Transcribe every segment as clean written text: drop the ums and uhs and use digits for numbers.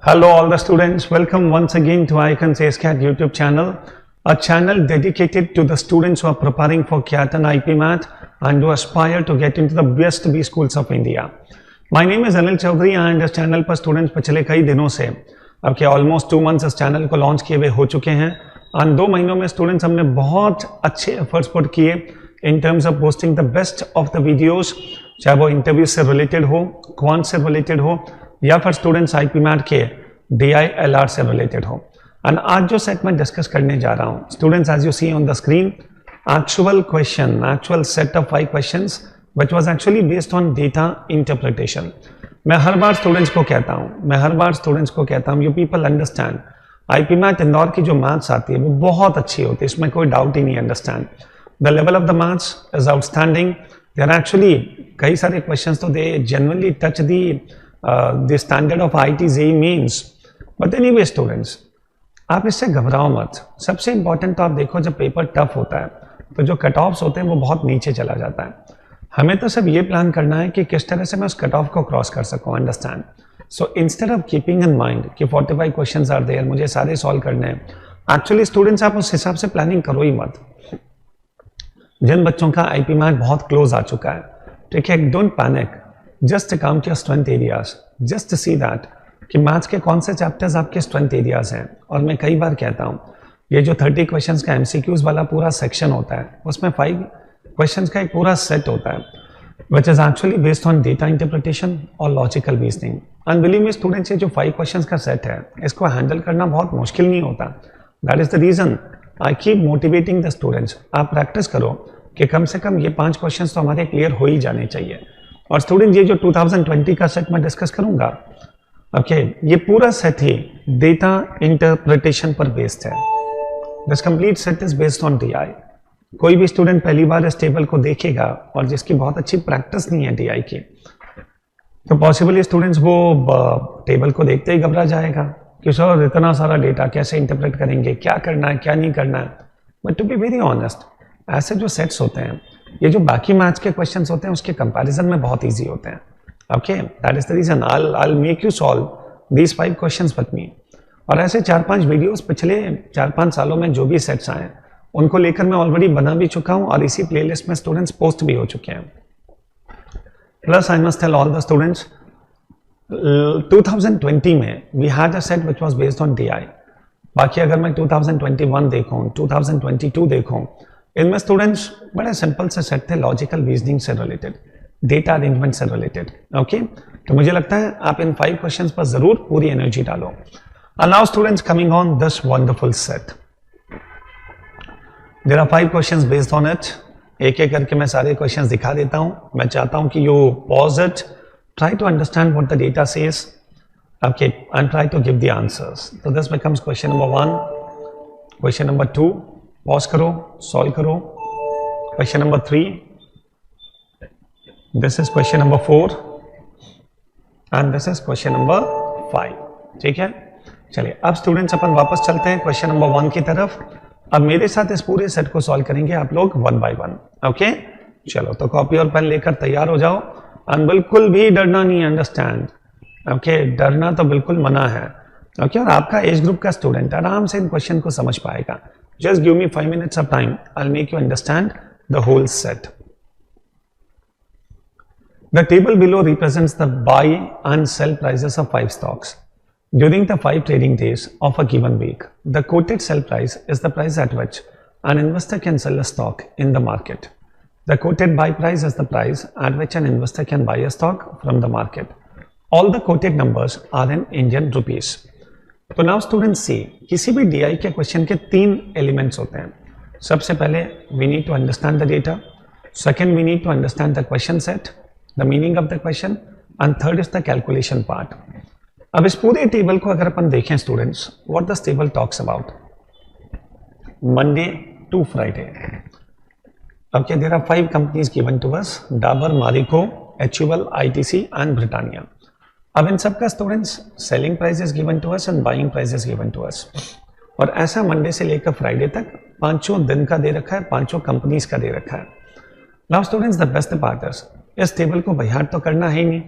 Hello all the students, welcome once again to Icons ASCAT YouTube channel, a channel dedicated to the students who are preparing for CAT and IP Math and who aspire to get into the best B schools of India. My name is Anil Chaudhary and इस channel पर students पिछले कई दिनों से अब क्या almost 2 months इस channel को लॉन्च किए हुए हो चुके हैं और 2 महीनों में स्टूडेंट्स हमने बहुत अच्छे एफर्ट्स पुट किए in terms of posting the best of the videos, चाहे वो इंटरव्यू से रिलेटेड हो, क्वांट से रिलेटेड हो या फिर स्टूडेंट्स आईपी मैथ के DILR से रिलेटेड हो। एंड आज जो सेट मैं डिस्कस करने जा रहा हूँ students, as you see on the screen, actual set of 5 questions which was actually based on data interpretation. मैं हर बार स्टूडेंट्स को कहता हूँ you people understand IP math Indore की जो मैथ्स आती है वो बहुत अच्छी होती है, इसमें कोई डाउट ही नहीं। Understand the level of the maths is outstanding. There actually कई सारे क्वेश्चंस तो they generally touch the standard of IIT JEE mains, but anyway students आप इससे घबराओ मत। सबसे इंपॉर्टेंट तो आप देखो जब पेपर टफ होता है तो जो कट ऑफ्स होते हैं वो बहुत नीचे चला जाता है। हमें तो सिर्फ ये प्लान करना है कि किस तरह से मैं उस कट ऑफ को क्रॉस कर सकूं। Understand? So instead of keeping in mind कि 45 क्वेश्चंस आर देयर, मुझे सारे सॉल्व करने हैं, एक्चुअली स्टूडेंट्स आप उस हिसाब से प्लानिंग करो ही मत। जिन बच्चों का आईपी मैथ बहुत क्लोज आ चुका है, ठीक है, don't panic, just count your strength areas, just see that कि मैथ्स के कौन से चैप्टर्स आपके स्ट्रेंथ एरियाज हैं। और मैं कई बार कहता हूँ ये जो 30 क्वेश्चंस का MCQs वाला पूरा सेक्शन होता है उसमें 5 क्वेश्चंस का एक पूरा सेट होता है which is actually based on data interpretation और logical reasoning. And believe me students, ये जो 5 क्वेश्चंस का सेट है इसको हैंडल करना बहुत मुश्किल नहीं होता। That is the reason I keep motivating the students. आप प्रैक्टिस करो कि कम से कम ये 5 क्वेश्चंस तो हमारे क्लियर हो ही जाने चाहिए। और स्टूडेंट ये जो 2020 का सेट मैं डिस्कस करूंगा, ओके, ये पूरा सेट ही डेटा इंटरप्रिटेशन पर बेस्ड है। This complete set is based on DI। कोई भी स्टूडेंट पहली बार इस टेबल को देखेगा और जिसकी बहुत अच्छी प्रैक्टिस नहीं है DI की, तो पॉसिबली स्टूडेंट्स वो टेबल को देखते ही घबरा जाएगा कि सर इतना सारा डेटा कैसे इंटरप्रेट करेंगे, क्या करना है क्या नहीं करना है। But to be very honest, ऐसे जो सेट्स होते हैं ये जो बाकी मैथ्स के क्वेश्चंस होते हैं उसके कंपैरिजन में बहुत इजी होते हैं। Okay, that is the reason I make you solve these 5 questions with me. और ऐसे 4-5 वीडियोस पिछले 4-5 सालों में जो भी सेट्स आए उनको लेकर मैं ऑलरेडी बना भी चुका हूं और इसी प्लेलिस्ट में स्टूडेंट्स पोस्ट भी हो चुके हैं। Plus I must tell all the students 2020 में we had a set which was based on DI। बाकी अगर मैं 2021 देखूं, 2022 देखूं, इनमें स्टूडेंट्स बड़े सिंपल से सेट थे, लॉजिकल रीजनिंग से रिलेटेड, डेटा अरेंजमेंट से रिलेटेड। ओके, तो मुझे लगता है आप इन 5 क्वेश्चंस पर जरूर पूरी एनर्जी डालो। And now students, coming on this wonderful set, there are 5 questions based on it. एक एक करके मैं सारे क्वेश्चंस दिखा देता हूं। मैं चाहता हूं कि you pause it, try to understand what the data says, okay, and try to give the answers. So this becomes question number 1, question number 2, pause करो, solve करो, question number 3, this is question number 4, and this is question number 5. ठीक है, चलिए अब students अपन वापस चलते हैं question number 1 की तरफ। अब मेरे साथ इस पूरे सेट को सॉल्व करेंगे आप लोग 1 by 1। ओके, चलो तो कॉपी और पेन लेकर तैयार हो जाओ और बिल्कुल भी डरना नहीं। अंडरस्टैंड? ओके, डरना तो बिल्कुल मना है। ओके, और आपका एज ग्रुप का स्टूडेंट आराम से इन क्वेश्चन को समझ पाएगा। Just give me 5 minutes of time, I will make you understand the whole set. The table below represents the buy and sell prices of 5 stocks during the 5 trading days of a given week. The quoted sell price is the price at which an investor can sell a stock in the market. The quoted buy price is the price at which an investor can buy a stock from the market. All the quoted numbers are in Indian rupees. तो now students see, किसी भी DI के question के 3 elements होते हैं। सबसे पहले we need to understand the data. Second, we need to understand the question set, the meaning of the question, and third is the calculation part. अब इस पूरे टेबल को अगर अपन देखें students, what this table talks about Monday to Friday. अब क्या there are 5 companies given to us, Dabur, Marico, HUL, ITC and Britannia. अब इन सब का students selling price is given to us and buying price is given to us. और ऐसा Monday से लेकर फ्राइडे तक 5 दिन का दे रखा है, 5 कंपनीज का दे रखा है। Now students the best part is इस टेबल को बहियाट तो करना है ही नहीं,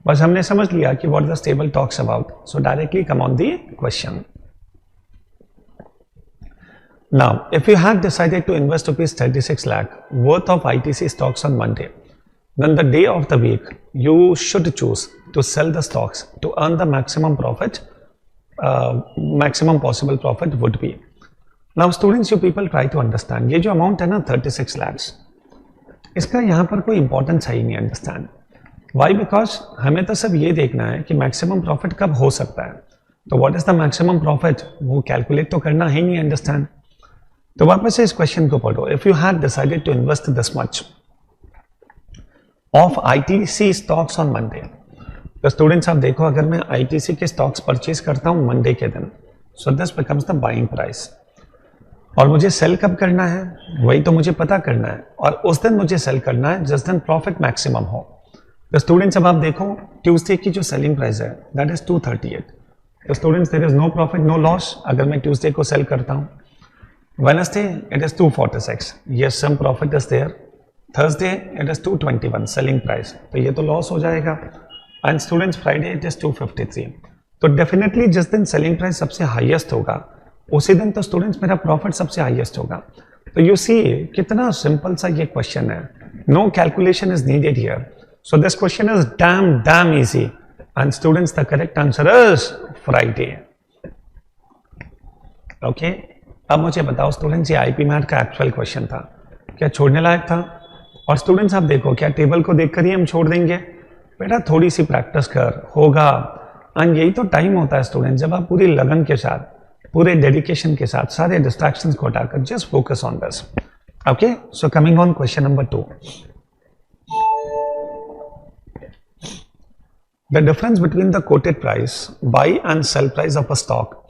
बस हमने समझ लिया कि what the table talks about, so directly come on the question. Now, if you had decided to invest rupees 36 lakh worth of ITC stocks on Monday, then the day of the week you should choose to sell the stocks to earn the maximum profit, maximum possible profit would be. Now, students, you people try to understand. ये जो amount है ना 36 lakhs, इसका यहाँ पर कोई importance है ही नहीं. Understand? Why? Because हमें तो सब ये देखना है कि maximum profit कब हो सकता है. तो what is the maximum profit? वो calculate तो करना है नहीं. Understand? तो वापस से इस क्वेश्चन को पढ़ो. If you had decided to invest this much of ITC stocks on Monday, तो स्टूडेंट्स आप देखो, अगर मैं आईटीसी के स्टॉक्स परचेज करता हूं मंडे के दिन, so this becomes the buying price. और मुझे सेल कब करना है वही तो मुझे पता करना है, और उस दिन मुझे सेल करना है जिस दिन प्रॉफिट मैक्सिमम हो. तो स्टूडेंट्स अब आप देखो ट्यूसडे की जो सेलिंग प्राइस है दैट इज 238. तो students there is no profit no loss अगर मैं ट्यूसडे को सेल करता हूं. Wednesday it is 246, yes some profit is there. Thursday it is 221 selling price, तो ये तो लॉस हो जाएगा. And students Friday it is 253. तो डेफिनेटली जिस दिन सेलिंग प्राइस सबसे हाईएस्ट होगा उसी दिन तो स्टूडेंट्स मेरा प्रॉफिट सबसे हाईएस्ट होगा. तो यू सी कितना सिंपल सा ये क्वेश्चन है. No calculation is needed here. So this question is damn easy and students the correct answer is Friday. Okay, अब मुझे बताओ स्टूडेंट्स, ये आईपी मैट का एक्चुअल क्वेश्चन था, क्या छोड़ने लायक था? और स्टूडेंट्स आप देखो, क्या टेबल को देखकर ही हम छोड़ देंगे? बेटा थोड़ी सी प्रैक्टिस कर, होगा. एंड यही तो टाइम होता है स्टूडेंट्स, जब आप पूरी लगन के साथ, पूरे डेडिकेशन के साथ, सारे डिस्ट्रैक्शंस को हटाकर just focus on this. Okay, so coming on question number 2. The difference between the coated price, by and sale price of a stock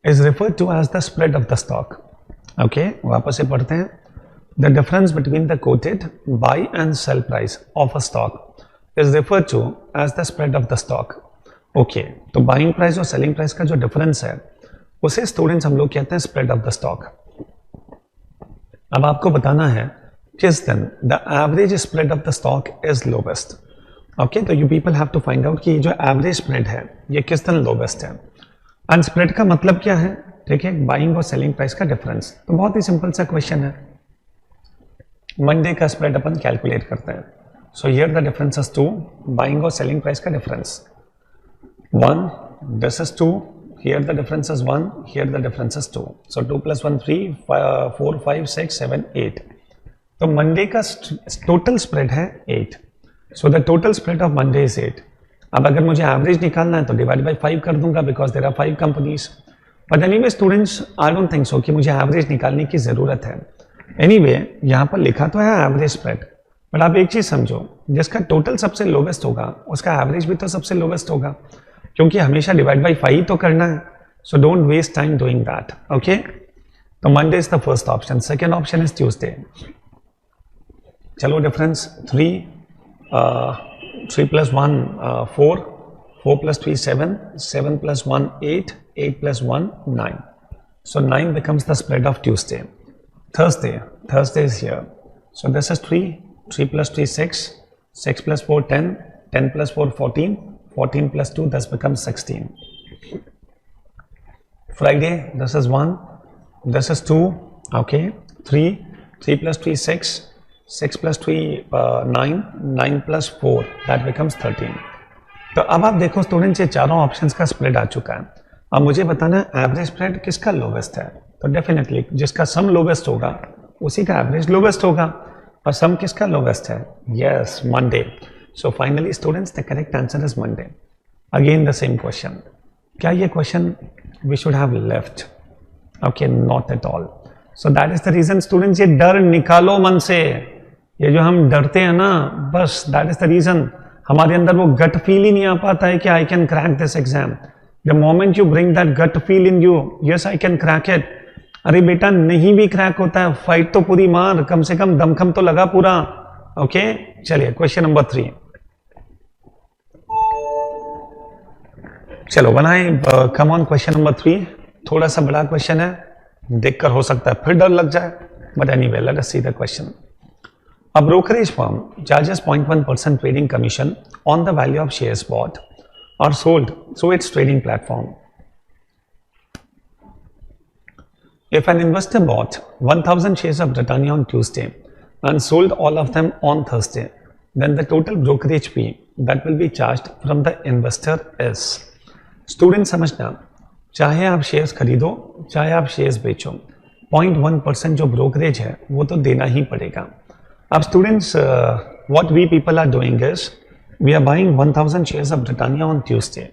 is referred to as the spread of the stock. Okay, वापस से पढ़ते हैं. The difference between the quoted buy and sell price of a stock is referred to as the spread of the stock. Okay, तो buying price और selling price का जो difference है उसे स्टूडेंट्स हम लोग कहते हैं spread of the stock. अब आपको बताना है किस दिन the average spread of the stock is lowest. Okay, तो you people have to find out कि जो average spread है ये किस दिन lowest है. एंड स्प्रेड का मतलब क्या है? ठीक है, बाइंग और सेलिंग प्राइस का डिफरेंस. तो बहुत ही सिंपल सा क्वेश्चन है. मंडे का स्प्रेड अपन कैलकुलेट करते हैं. So here the difference is 2, buying और सेलिंग प्राइस का difference 1, this is 2, here the difference is 1, here the difference is 2. सो 2 + 1 3, 4 5 6 7 8. तो मंडे का टोटल स्प्रेड है 8. So the total spread of Monday is 8. अब अगर मुझे एवरेज निकालना है तो डिवाइड बाय 5 कर दूंगा because there are 5 companies. But anyway students, I don't think so कि मुझे एवरेज निकालने की ज़रूरत है. एनीवे यहाँ पर लिखा तो है एवरेज स्प्रेड, बट आप एक चीज़ समझो, जिसका टोटल सबसे लोवेस्ट होगा उसका एवरेज भी तो सबसे लोवेस्ट होगा, क्योंकि हमेशा डिवाइड बाई 5 तो करना है. So don't waste time doing that. Okay, तो Monday is the first option. Second option is Tuesday. चलो difference 3 + 1 4, 4 + 3 7, 7 + 1 8, 8 + 1 9. So 9 becomes the spread of Tuesday. Thursday is here. So this is 3, 3 + 3 6, 6 + 4 10, 10 + 4 14, 14 + 2 this becomes 16. Friday, this is 1, this is 2, okay, 3, 3 + 3 6, 6 + 3 9, 9 + 4 that becomes 13. तो अब आप देखो students, ये चारों options का spread आ चुका है. अब मुझे बताना है एवरेज स्प्रेड किसका लोवेस्ट है. तो डेफिनेटली जिसका सम लोवेस्ट होगा उसी का एवरेज लोवेस्ट होगा. और सम किसका लोवेस्ट है? Yes, Monday. So finally students the correct answer is Monday. Again the same question. क्या ये question we should have left? Okay, not at all. So that is the reason students, ये डर निकालो मन से. ये जो हम डरते हैं ना, बस दैट इज द रीजन. हमारे अंदर वो गट फील ही नहीं आ पाता है कि I can crack this exam. The moment you bring that gut feel in you, yes I can crack it. अरे बेटा नहीं भी क्रैक होता है, फाइट तो पूरी मार, कम से कम दमखम तो लगा पूरा. ओके, चलिए क्वेश्चन नंबर 3. चलो बनाए, कम ऑन क्वेश्चन नंबर 3. थोड़ा सा बड़ा क्वेश्चन है, देखकर हो सकता है फिर डर लग जाए, but anyway late us see the question. A brokerage firm charges 0.1% trading commission on the value of shares bought or sold through its trading platform. If an investor bought 1000 shares of Britannia on Tuesday and sold all of them on Thursday, then the total brokerage fee that will be charged from the investor is. Student समझना, चाहे आप shares खरीदो चाहे आप shares बेचो, 0.1% जो brokerage है वो तो देना ही पड़ेगा. अब students, what we people are doing is we are buying 1000 shares of Britannia on Tuesday.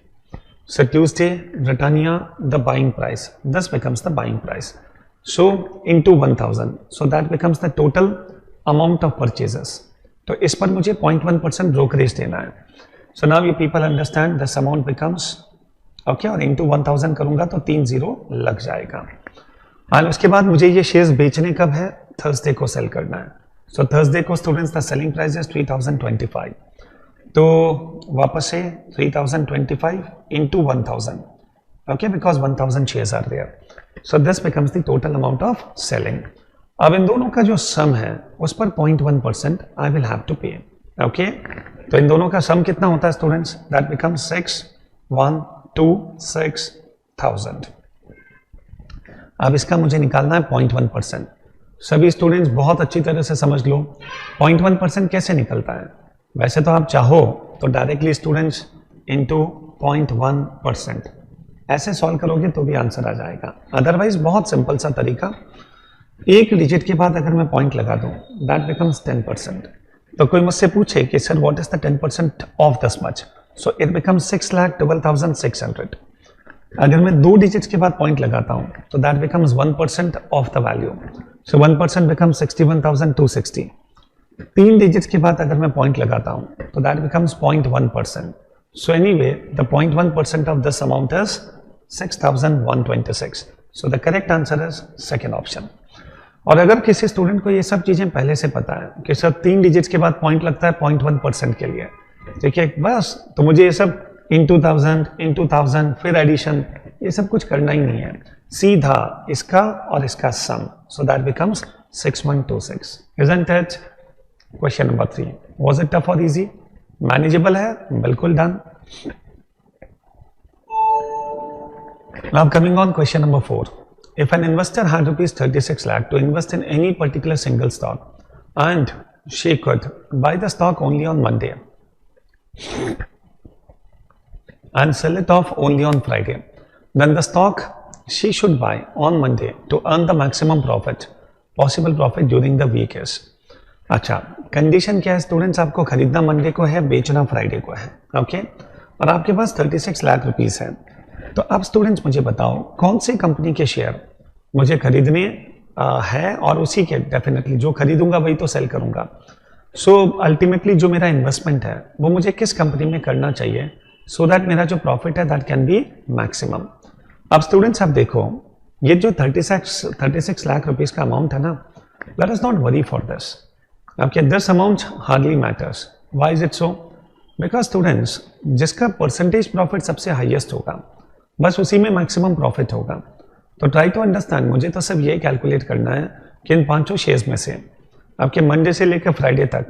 So Tuesday, Britannia, the buying price, this becomes the buying price. So into 1000, so that becomes the total amount of purchases. तो इस पर मुझे 0.1% brokerage देना है. So now you people understand this amount becomes, okay, और into 1000 करूँगा तो 3 0 लग जाएगा. और उसके बाद मुझे ये शेयर्स बेचने कब है? थर्सडे को सेल करना है. So थर्सडे को students the selling price is 3025. तो वापस से 3025 into 1000, okay, because 1000 shares are there. So this becomes the total amount of selling. अब इन दोनों का जो सम है उस पर 0.1% I will have to pay. Okay, तो इन दोनों का सम कितना होता है स्टूडेंट्स? That becomes 6126,000. अब इसका मुझे निकालना है 0.1%. सभी स्टूडेंट्स बहुत अच्छी तरह से समझ लो 0.1% कैसे निकलता है. वैसे तो आप चाहो तो डायरेक्टली स्टूडेंट्स इनटू 0.1% ऐसे सॉल्व करोगे तो भी आंसर आ जाएगा. अदरवाइज बहुत सिंपल सा तरीका, एक डिजिट के बाद अगर मैं पॉइंट लगा दूं दैट बिकम्स 10%. तो कोई मुझसे पूछे कि sir what is the 10% of this much, so it becomes 6,12,600. अगर मैं दो डिजिट्स के बाद पॉइंट लगाता हूं तो that becomes 1% of the value. So 1% becomes 61,260. तीन डिजिट्स के बाद अगर मैं पॉइंट लगाता हूं तो that becomes 0.1%. So anyway the 0.1% of this amount is 6,126. So the correct answer is second option. और अगर किसी स्टूडेंट को ये सब चीजें पहले से पता है कि सर तीन डिजिट्स के बाद पॉइंट लगता है 0.1% के लिए, ठीक है, बस तो मुझे ये सब into 1000 फिर एडिशन ये सब कुछ करना ही नहीं है, सीधा इसका और इसका sum. So that becomes 6126. Isn't it? Question number 3. Was it tough or easy? Manageable है, बिल्कुल done. Now coming on question number 4. If an investor had rupees 36 lakh to invest in any particular single stock and she could buy the stock only on Monday and sell it off only on Friday, then the stock she should buy on Monday to earn the maximum possible profit during the week is. अच्छा, condition क्या है students? आपको खरीदना Monday को है, बेचना Friday को है, ओके, और आपके पास 36 लाख रुपीस है. तो अब स्टूडेंट्स मुझे बताओ कौन सी कंपनी के शेयर मुझे खरीदने है और उसी के डेफिनेटली जो खरीदूंगा वही तो सेल करूंगा. सो अल्टीमेटली जो मेरा इन्वेस्टमेंट है वो मुझे किस कंपनी में करना चाहिए सो दैट मेरा जो प्रॉफिट है दैट कैन बी मैक्सिमम. अब स्टूडेंट्स आप देखो ये जो 36 लाख रुपीस का अमाउंट है ना, let us not worry for this. Okay, this amount hardly matters. Why is it so? Because students, जिसका परसेंटेज प्रॉफिट सबसे हाईएस्ट होगा बस उसी में मैक्सिमम प्रॉफिट होगा. तो ट्राई टू अंडरस्टैंड, मुझे तो सिर्फ ये कैलकुलेट करना है कि इन पांचों शेयर्स में से आपके मंडे से लेकर फ्राइडे तक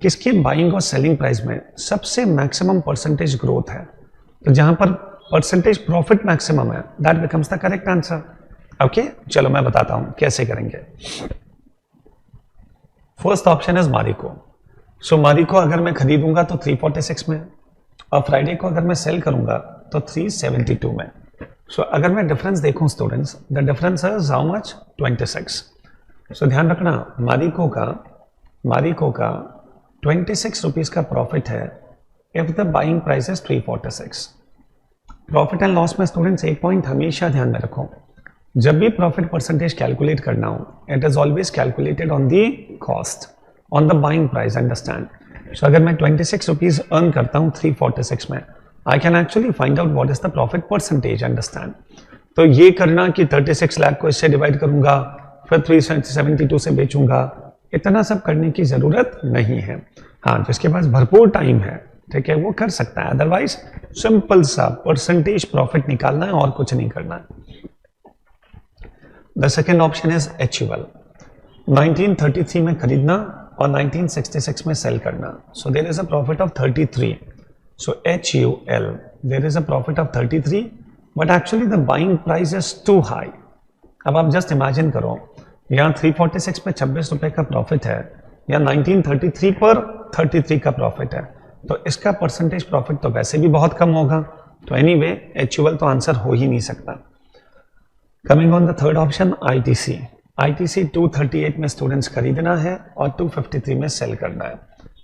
किसके बाइंग और सेलिंग प्राइस में सबसे मैक्सिमम परसेंटेज ग्रोथ है. तो जहां पर परसेंटेज प्रॉफिट मैक्सिमम है that becomes the correct answer. Okay, चलो मैं बताता हूं कैसे करेंगे. First option is Marico. So Marico अगर मैं खरीदूंगा तो 346 में और फ्राइडे को अगर मैं सेल करूंगा तो 372 में. सो अगर मैं डिफरेंस देखूं students, the difference is how much? 26. सो ध्यान रखना मारिको का 26 रुपीज का प्रॉफिट है if the buying price is 346. Profit and loss में स्टूडेंट्स एक पॉइंट हमेशा ध्यान में रखो, जब भी प्रॉफिट परसेंटेज कैलकुलेट करना हो it is always calculated on the cost on the buying price. Understand? So अगर मैं 26 रुपीज अर्न करता हूँ 346 में, I can actually find out what is the profit percentage. Understand? तो ये करना कि 36 लाख को इससे डिवाइड करूंगा फिर 372 से बेचूंगा, इतना सब करने की जरूरत नहीं है. हाँ, जिसके पास भरपूर टाइम है, ठीक है, वो कर सकता है. अदरवाइज सिंपल सा परसेंटेज प्रॉफिट निकालना है और कुछ नहीं करना है. The second option is HUL. 1933 में खरीदना और 1966 में सेल करना. So there is a profit of 33. So HUL there is a profit of 33, but actually the buying price is too high. अब आप जस्ट इमेजिन करो, यहाँ 346 पे 26 रुपए का प्रॉफिट है, या 1933 पर 33 का प्रॉफिट है, तो इसका परसेंटेज प्रॉफिट तो वैसे भी बहुत कम होगा. तो एनीवे HUL तो आंसर हो ही नहीं सकता. Coming on the third option, ITC 238 में स्टूडेंट्स खरीदना है और 253 में सेल करना है.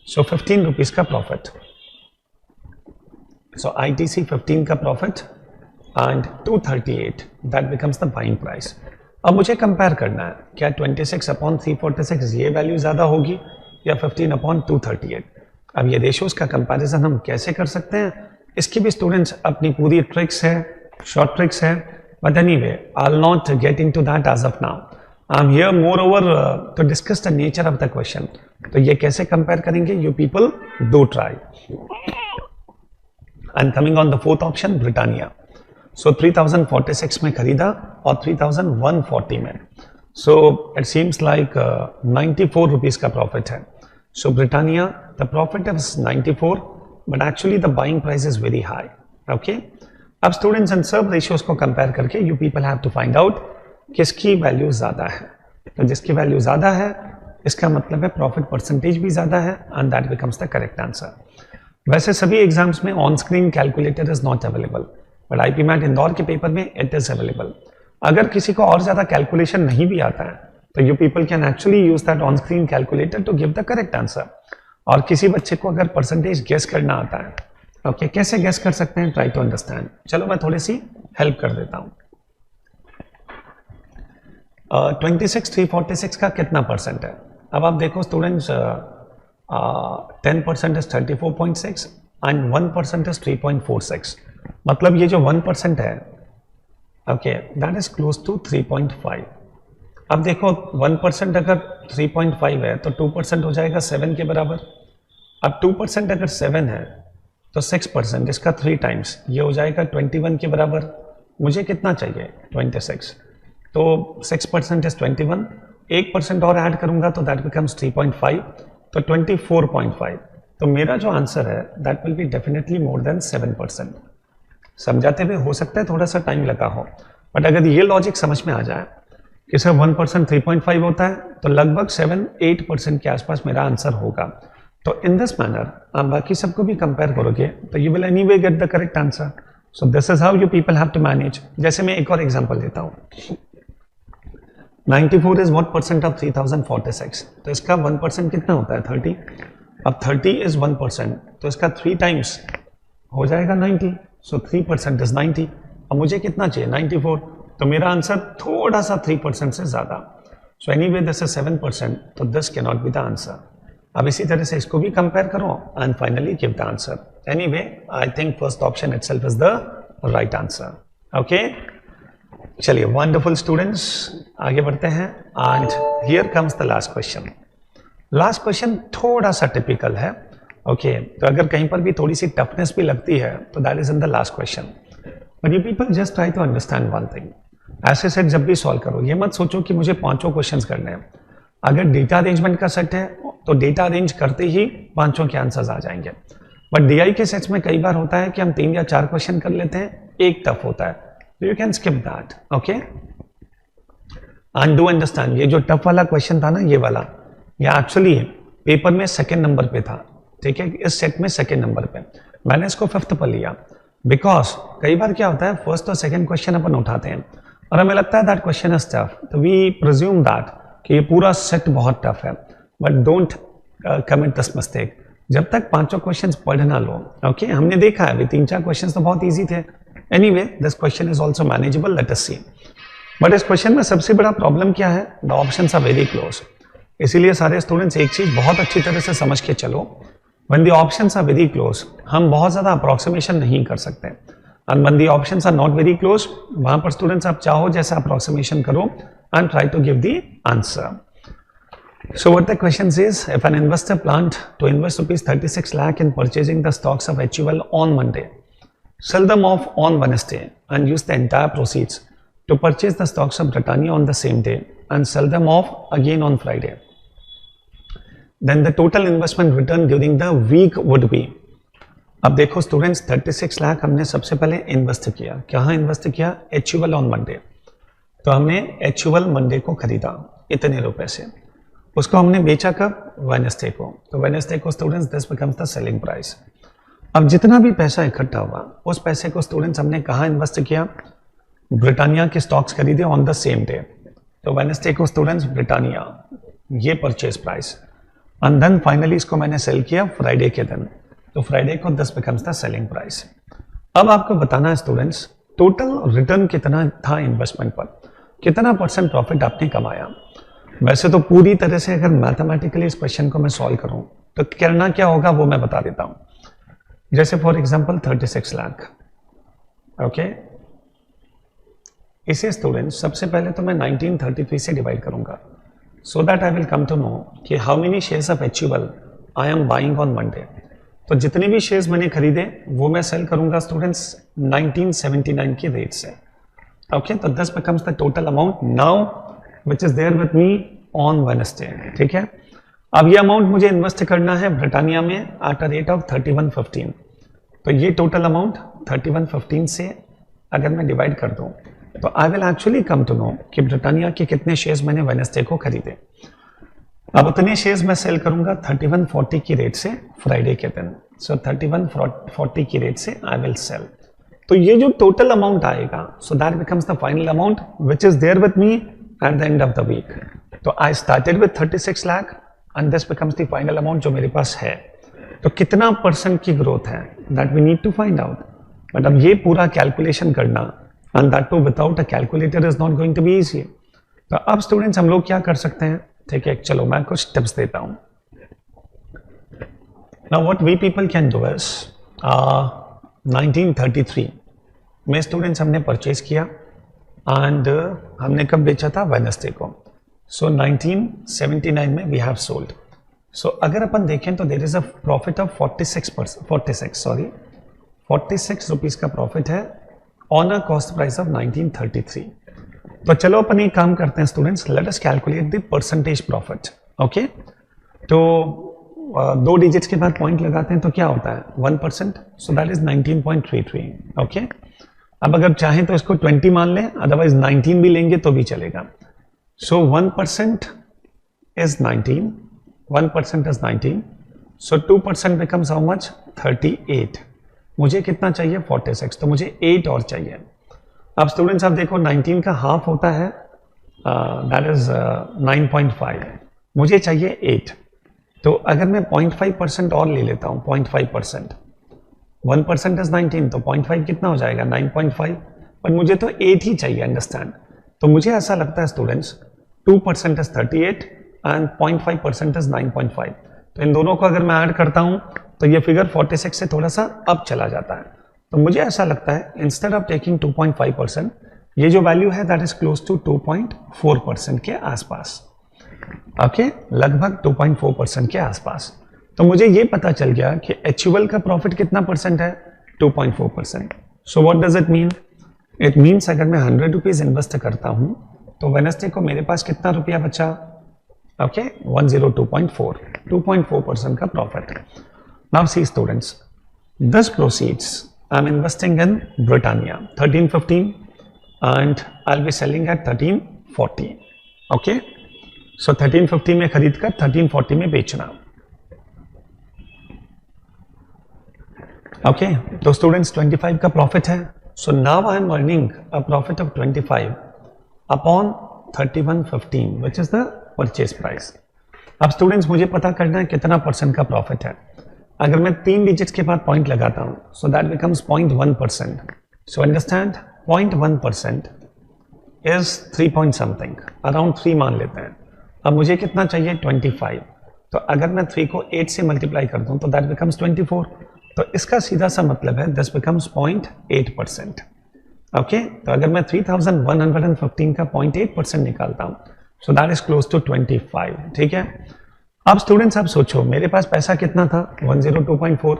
सो 15 रुपीज का प्रॉफिट. सो ITC 15 का profit and 238 that becomes the buying price. अब मुझे कंपेयर करना है, क्या 26/346 ये वैल्यू ज़्यादा होगी या 15/238. अब ये रेशियोज का कंपैरिजन हम कैसे कर सकते हैं, इसकी भी स्टूडेंट्स अपनी पूरी ट्रिक्स है, शॉर्ट ट्रिक्स है. But anyway I will not get into that as of now. I am here more over to discuss the nature of the question. तो ये कैसे कंपेयर करेंगे, you people do try. And coming on the fourth option, Britannia. So 3046 में खरीदा और 3140 में. So it seems like 94 rupees का profit है. So Britannia the profit is 94, but actually the buying price is very high. Okay, अब students and सब ratios को compare करके you people have to find out किसकी वैल्यू ज्यादा है. तो जिसकी वैल्यू ज्यादा है इसका मतलब है प्रॉफिट परसेंटेज भी ज्यादा है, and that becomes the correct answer. वैसे सभी एग्जाम्स में on screen calculator is not available, but IPMAT Indore के पेपर में इट इज अवेलेबल. अगर किसी को और ज्यादा कैलकुलेशन नहीं भी आता है तो you people can actually use that on screen calculator to give the correct answer. और किसी बच्चे को अगर परसेंटेज गेस करना आता है, ओके, कैसे गेस कर सकते हैं, ट्राई टू अंडरस्टैंड. चलो मैं थोड़ी सी हेल्प कर देता हूं. 26,346 का कितना परसेंट है. अब आप देखो स्टूडेंट्स, 10% इज 34.6 एंड 1% इज 3.46. मतलब ये जो 1% है, okay, that is close to 3.5. अब देखो 1% अगर 3.5 है तो 2% हो जाएगा 7 के बराबर. अब 2% अगर 7 है तो 6%, इसका 3 टाइम्स, ये हो जाएगा 21 के बराबर. मुझे कितना चाहिए, 26. तो 6% इज 21, 1% और ऐड करूंगा तो दैट बिकम्स 3.5, तो 24.5. तो मेरा जो आंसर है that will be definitely more than 7%. समझाते हुए हो सकता है थोड़ा सा टाइम लगा हो, बट अगर ये लॉजिक समझ में आ जाए कि सर 1% 3.5 होता है तो लगभग 7-8% के आसपास मेरा आंसर होगा. तो इन दिस मैनर आप बाकी सबको भी कंपेयर करोगे तो you will anyway get the correct answer. So this is how you people have to manage. जैसे मैं एक और एग्जांपल देता हूँ. 94 इज व्हाट परसेंट ऑफ 3046, तो इसका 1% कितना होता है, 30. अब 30 इज 1%, तो इसका 3 टाइम्स हो जाएगा 90. सो 3% इज 90. अब मुझे कितना चाहिए, 94. तो मेरा आंसर थोड़ा सा 3% से ज्यादा. सो एनीवे दिस इज 7%, तो this can not be the answer. अब इसी तरह से इसको भी कंपेयर करो and finally give the answer. Anyway I think first option itself is the right answer. Okay, चलिए, वंडरफुल स्टूडेंट्स, आगे बढ़ते हैं. And here comes the last question. Last question थोड़ा सा टिपिकल है. ओके, तो अगर कहीं पर भी थोड़ी सी टफनेस भी लगती है तो that is in the last question. But you people just try to understand one thing. ऐसे सेट जब भी सॉल्व करो, ये मत सोचो कि मुझे 5 क्वेश्चंस करने हैं. अगर डेटा अरेंजमेंट का सेट है तो डेटा अरेंज करते ही 5 के आंसर्स आ जाएंगे. बट DI के सेट्स में कई बार होता है कि हम 3 या 4 क्वेश्चन कर लेते हैं, एक टफ होता है, तो you can skip that. Okay, and do understand, ये जो टफ वाला क्वेश्चन था ना, ये वाला, ये एक्चुअली पेपर में 2nd नंबर पे था. ठीक है, इस सेट में 2nd नंबर पे. मैंने इसको 5th पर लिया बिकॉज कई बार क्या होता है, 1st और 2nd क्वेश्चन अपन उठाते हैं और हमें लगता है दैट क्वेश्चन इज टफ, तो वी प्रिज्यूम दैट कि ये पूरा सेट बहुत टफ है. But don't commit this mistake. जब तक 5 क्वेश्चंस पढ़ ना लो, ओके, हमने देखा है 3-4 क्वेश्चंस तो बहुत इजी थे. Anyway this question is also manageable, let us see. But इस क्वेश्चन में सबसे बड़ा प्रॉब्लम क्या है, the options are very close. इसीलिए सारे स्टूडेंट्स एक चीज बहुत अच्छी तरह से समझ के चलो, when the options are very close हम बहुत ज्यादा अप्रोक्सीमेशन नहीं कर सकते. And when the options are not very close, वहां पर स्टूडेंट्स आप चाहो जैसा अप्रोक्सीमेशन करो and try to give the answer. So what the question says, if an investor planned to invest rupees 36 lakh in purchasing the stocks of HUL on Monday, sell them off on Wednesday and use the entire proceeds to purchase the stocks of Britannia on the same day and sell them off again on Friday, then the total investment return during the week would be. अब देखो students 36 lakh हमने सबसे पहले invest किया। कहाँ invest किया? HUL on Monday. तो हमने एचयूएल मंडे को खरीदा इतने रुपए से, उसको हमने बेचा कब? वेडनेसडे को। तो वेडनेसडे को students this becomes the selling price. अब जितना भी पैसा इकट्ठा हुआ उस पैसे को स्टूडेंट्स हमने कहाँ इन्वेस्ट किया? ब्रिटानिया के स्टॉक्स खरीदे ऑन द सेम डे। तो वेडनेसडे को स्टूडेंट्स ब्रिटानिया, ये purchase price, and then finally इसको मैंने सेल किया फ्राइडे के दिन। तो फ्राइडे को this becomes the selling price. अब आपको बताना है स्टूडेंट्स टोटल रिटर्न कितना था इन्वेस्टमेंट पर, कितना परसेंट प्रॉफिट आपने कमाया। वैसे तो पूरी तरह से अगर मैथमेटिकली इस क्वेश्चन को मैं सॉल्व करूं तो करना क्या होगा वो मैं बता देता हूं। जैसे फॉर एग्जांपल 36 लाख, ओके, इसे स्टूडेंट्स सबसे पहले तो मैं 1933 से डिवाइड करूंगा, so that I will come to know कि how many shares of HUL I am buying on Monday. तो जितने भी शेयर्स मैंने खरीदे वो मैं सेल करूंगा स्टूडेंट्स 1979 के रेट से। ओके, तो this becomes the total amount now which is there with me on Wednesday. ठीक है, अब ये अमाउंट मुझे इन्वेस्ट करना है ब्रिटानिया में एट अ रेट ऑफ 3115। तो ये टोटल अमाउंट 3115 से अगर मैं डिवाइड कर दूं तो I will actually come to know कि ब्रिटानिया के कितने शेयर्स मैंने वेडनेसडे को खरीदे। अब उतने शेयर्स मैं सेल करूंगा 3140 की रेट से फ्राइडे के दिन। सो 3140 की रेट से आई विल सेल। तो ये जो टोटल अमाउंट आएगा, so that becomes the final amount which is there with me at the end of the week. तो I started with 36 lakh and this becomes the final amount जो मेरे पास है। तो कितना परसेंट की ग्रोथ है that we need to find out. But अब ये पूरा कैलकुलेशन करना and that too without a calculator is not going to be easy. तो अब स्टूडेंट्स हम लोग क्या कर सकते हैं? ठीक है, चलो मैं कुछ टिप्स देता हूं। Now what we people can do is 1933 में स्टूडेंट्स हमने परचेज किया एंड हमने कब बेचा था? वेडनेसडे को। सो 1979 में वी हैव सोल्ड। सो अगर अपन देखें तो there is a profit of 46 rupees का प्रॉफिट है on a cost price of 1933। तो चलो अपन एक काम करते हैं students, let us calculate the percentage profit. Okay, तो दो डिजिट्स के बाद पॉइंट लगाते हैं तो क्या होता है? 1%। सो दैट इज 19.33। ओके, अब अगर चाहें तो इसको 20 मान लें, अदरवाइज 19 भी लेंगे तो भी चलेगा। सो 1% is 19, 1% is 19। So 2% becomes how much? 38। मुझे कितना चाहिए? 46। तो मुझे 8 और चाहिए। अब स्टूडेंट्स आप देखो 19 का हाफ होता है दैट इज 9.5, मुझे चाहिए 8। तो अगर मैं 0.5% और ले लेता हूँ, 0.5%, 1% इज 19, तो 0.5 कितना हो जाएगा? 9.5। पर मुझे तो 8 ही चाहिए, अंडरस्टैंड। तो मुझे ऐसा लगता है स्टूडेंट्स 2% इज 38 एंड 0.5% इज 9.5। तो इन दोनों को अगर मैं ऐड करता हूँ तो ये फिगर 46 से थोड़ा सा अप चला जाता है। तो मुझे ऐसा लगता है इंस्टेड ऑफ टेकिंग 2.5%, ये जो वैल्यू है दैट इज क्लोज टू 2.4% के आसपास। ओके, लगभग 2.4% के आसपास। तो मुझे ये पता चल गया कि एचयूएल का प्रॉफिट कितना परसेंट है? 2.4%। So what does it mean? It means अगर मैं 100 रुपीज इन्वेस्ट करता हूं तो वेडनेसडे को मेरे पास कितना रुपया बचा? ओके, 102.4, 2.4% का profit. Now see students, this proceeds I am investing in Britannia 1315 and I'll be selling at 1340. Okay, so 1350 में खरीद कर 1340 में बेचना। Okay, तो स्टूडेंट्स 25 का प्रॉफिट है। So now I am earning a profit of 25 upon 3115 which is the purchase price. अब students मुझे पता करना है कितना परसेंट का प्रॉफिट है। अगर मैं 3 डिजिट्स के बाद पॉइंट लगाता हूं so that becomes 0.1%. So understand 0.1% is 3 point something, around 3 मान लेते हैं। अब मुझे कितना चाहिए? 25। तो अगर मैं 3 को 8 से मल्टीप्लाई कर दूं तो that becomes 24। तो इसका सीधा सा मतलब है this becomes 0.8%। ओके, तो अगर मैं 3115 का 0.8% निकालता हूं so that is close to 25। ठीक है, अब स्टूडेंट्स आप सोचो मेरे पास पैसा कितना था? 102.4।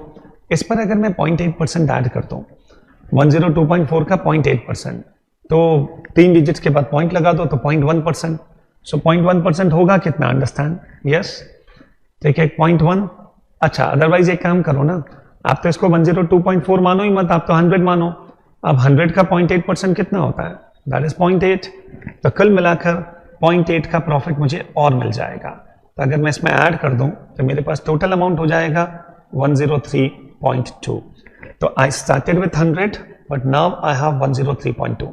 इस पर अगर मैं 0.8% ऐड करता हूं, 102.4 का 0.8%, तो 3 डिजिट्स के बाद पॉइंट लगा दो तो 0.1%। सो 0.1% होगा कितना? अंडरस्टैंड? यस। ठीक है 0.1। अच्छा अदरवाइज एक काम करो ना, आप तो इसको 102.4 मानो ही मत, आप तो 100 मानो। अब 100 का 0.8% कितना होता है, दैट इज 0.8। तो कुल मिलाकर 0.8 का प्रॉफिट मुझे और मिल जाएगा। तो अगर मैं इसमें ऐड कर दूं तो मेरे पास टोटल अमाउंट हो जाएगा 103.2। तो I started with 100 but now I have 103.2।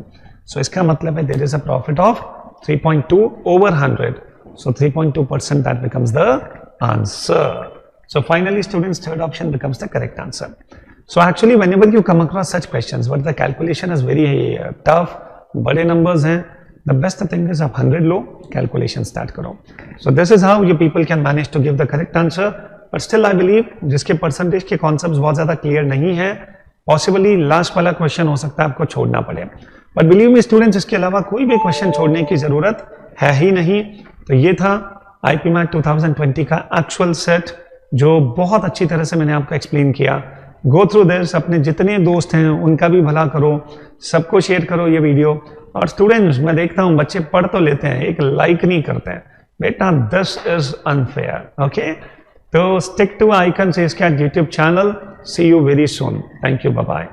So इसका मतलब है there is a profit of 3.2 over 100. So 3.2% that becomes the answer. So finally students, third option becomes the correct answer. So actually whenever you come across such questions but the calculation is very tough, बड़े numbers हैं, the best thing is आप 100 लो, calculation start करो. So this is how you people can manage to give the correct answer. But still I believe जिसके percentage के concepts बहुत ज़्यादा clear नहीं है, possibly last वाला question हो सकता है आपको छोड़ना पड़े। बट बिलीव मी स्टूडेंट्स, इसके अलावा कोई भी क्वेश्चन छोड़ने की जरूरत है ही नहीं। तो ये था IPMAT 2020 का एक्चुअल सेट, जो बहुत अच्छी तरह से मैंने आपको एक्सप्लेन किया। गो थ्रू दिस, अपने जितने दोस्त हैं उनका भी भला करो, सबको शेयर करो ये वीडियो। और स्टूडेंट्स मैं देखता हूँ बच्चे पढ़ तो लेते हैं, एक लाइक नहीं करते हैं। बेटा दिस इज अनफेयर। ओके, तो स्टिक टू आइकन से इसका YouTube channel. See you very soon. Thank you, bye bye.